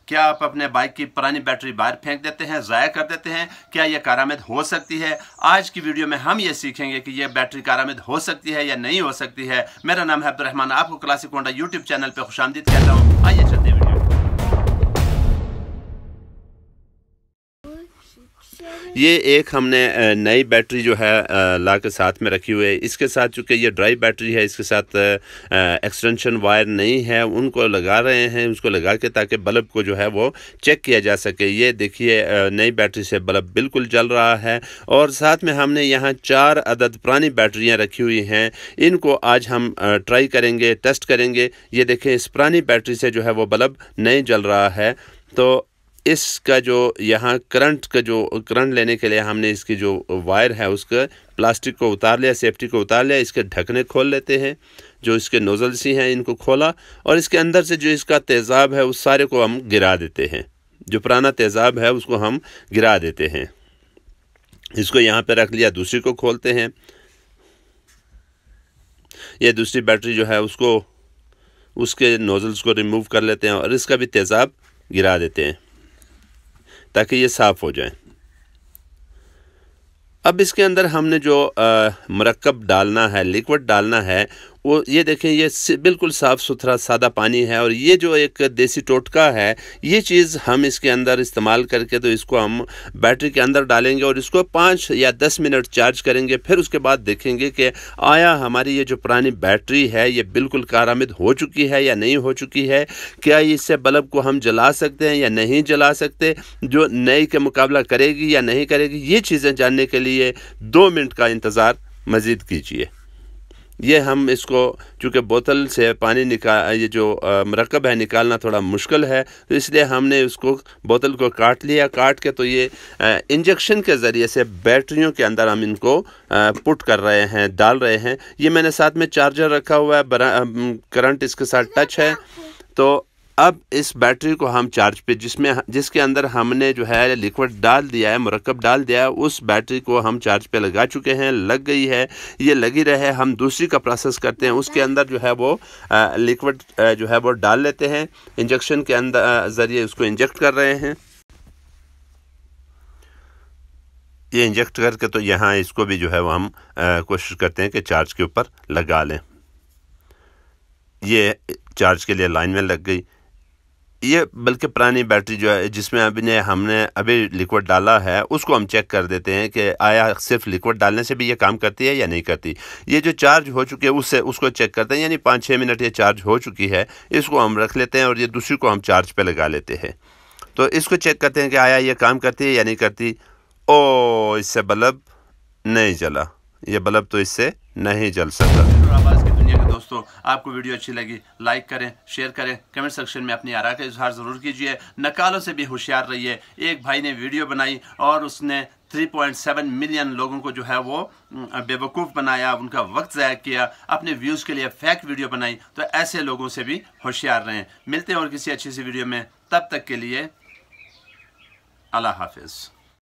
क्या आप अपने बाइक की पुरानी बैटरी बाहर फेंक देते हैं, ज़ाया कर देते हैं? क्या यह कारआमद हो सकती है? आज की वीडियो में हम ये सीखेंगे कि यह बैटरी कारआमद हो सकती है या नहीं हो सकती है। मेरा नाम है अब्दुर्रहमान, आपको क्लासिक होंडा यूट्यूब चैनल पर खुशामदीद कहता हूँ। आइए चलते हैं वीडियो। ये एक हमने नई बैटरी जो है ला के साथ में रखी हुई है। इसके साथ चूँकि ये ड्राई बैटरी है, इसके साथ एक्सटेंशन वायर नहीं है, उनको लगा रहे हैं, उसको लगा के ताकि बल्ब को जो है वो चेक किया जा सके। ये देखिए नई बैटरी से बल्ब बिल्कुल जल रहा है। और साथ में हमने यहाँ 4 अदद पुरानी बैटरियाँ रखी हुई हैं, इनको आज हम ट्राई करेंगे, टेस्ट करेंगे। ये देखें, इस पुरानी बैटरी से जो है वो बल्ब नहीं जल रहा है। तो इसका जो यहाँ करंट लेने के लिए हमने इसकी जो वायर है उसका प्लास्टिक को उतार लिया, सेफ्टी को उतार लिया। इसके ढकने खोल लेते हैं, जो इसके नोज़ल्स ही हैं इनको खोला, और इसके अंदर से जो इसका तेज़ाब है उस सारे को हम गिरा देते हैं। जो पुराना तेज़ाब है उसको हम गिरा देते हैं। इसको यहाँ पे रख लिया। दूसरी को खोलते हैं। ये दूसरी बैटरी जो है उसको उसके नोज़ल्स को रिमूव कर लेते हैं और इसका भी तेज़ाब गिरा देते हैं ताकि ये साफ़ हो जाए। अब इसके अंदर हमने जो मरकब डालना है, लिक्विड डालना है, वो ये देखें, ये बिल्कुल साफ़ सुथरा सादा पानी है। और ये जो एक देसी टोटका है, ये चीज़ हम इसके अंदर इस्तेमाल करके तो इसको हम बैटरी के अंदर डालेंगे और इसको 5 या 10 मिनट चार्ज करेंगे। फिर उसके बाद देखेंगे कि आया हमारी ये जो पुरानी बैटरी है ये बिल्कुल कारआमद हो चुकी है या नहीं हो चुकी है। क्या इससे बल्ब को हम जला सकते हैं या नहीं जला सकते, जो नई के मुकाबला करेगी या नहीं करेगी। ये चीज़ें जानने के लिए 2 मिनट का इंतज़ार मज़ीद कीजिए। ये हम इसको, चूँकि बोतल से पानी ये जो मरकब है निकालना थोड़ा मुश्किल है, तो इसलिए हमने उसको बोतल को काट लिया। काट के तो ये इंजेक्शन के ज़रिए से बैटरियों के अंदर हम इनको पुट कर रहे हैं, डाल रहे हैं। ये मैंने साथ में चार्जर रखा हुआ है, करंट इसके साथ टच है। तो अब इस बैटरी को हम चार्ज पे जिसके अंदर हमने जो है लिक्विड डाल दिया है, मुरक्कब डाल दिया है, उस बैटरी को हम चार्ज पे लगा चुके हैं। लग गई है, ये लगी रहे। हम दूसरी का प्रोसेस करते हैं। उसके अंदर जो है वो लिक्विड जो है वो डाल लेते हैं। इंजेक्शन के अंदर ज़रिए उसको इंजेक्ट कर रहे हैं। ये इंजेक्ट करके तो यहाँ इसको भी जो है वो हम कोशिश करते हैं कि चार्ज के ऊपर लगा लें। ये चार्ज के लिए लाइन में लग गई। ये बल्कि पुरानी बैटरी जो है जिसमें हमने अभी लिक्विड डाला है, उसको हम चेक कर देते हैं कि आया सिर्फ लिक्विड डालने से भी ये काम करती है या नहीं करती। ये जो चार्ज हो चुकी है उसको चेक करते हैं, यानी 5-6 मिनट ये चार्ज हो चुकी है। इसको हम रख लेते हैं और ये दूसरी को हम चार्ज पे लगा लेते हैं। तो इसको चेक करते हैं कि आया ये काम करती है या नहीं करती। ओ, इससे बल्ब नहीं जला। ये बल्ब तो इससे नहीं जल सकता। दोस्तों, आपको वीडियो अच्छी लगी, लाइक करें, शेयर करें, कमेंट सेक्शन में अपनी आरा का इजहार ज़रूर कीजिए। नकालों से भी होशियार रहिए। एक भाई ने वीडियो बनाई और उसने 3.7 मिलियन लोगों को जो है वो बेवकूफ़ बनाया, उनका वक्त ज़ाया किया, अपने व्यूज़ के लिए फेक वीडियो बनाई। तो ऐसे लोगों से भी होशियार रहें। मिलते हैं और किसी अच्छी सी वीडियो में। तब तक के लिए अल्लाह हाफिज़।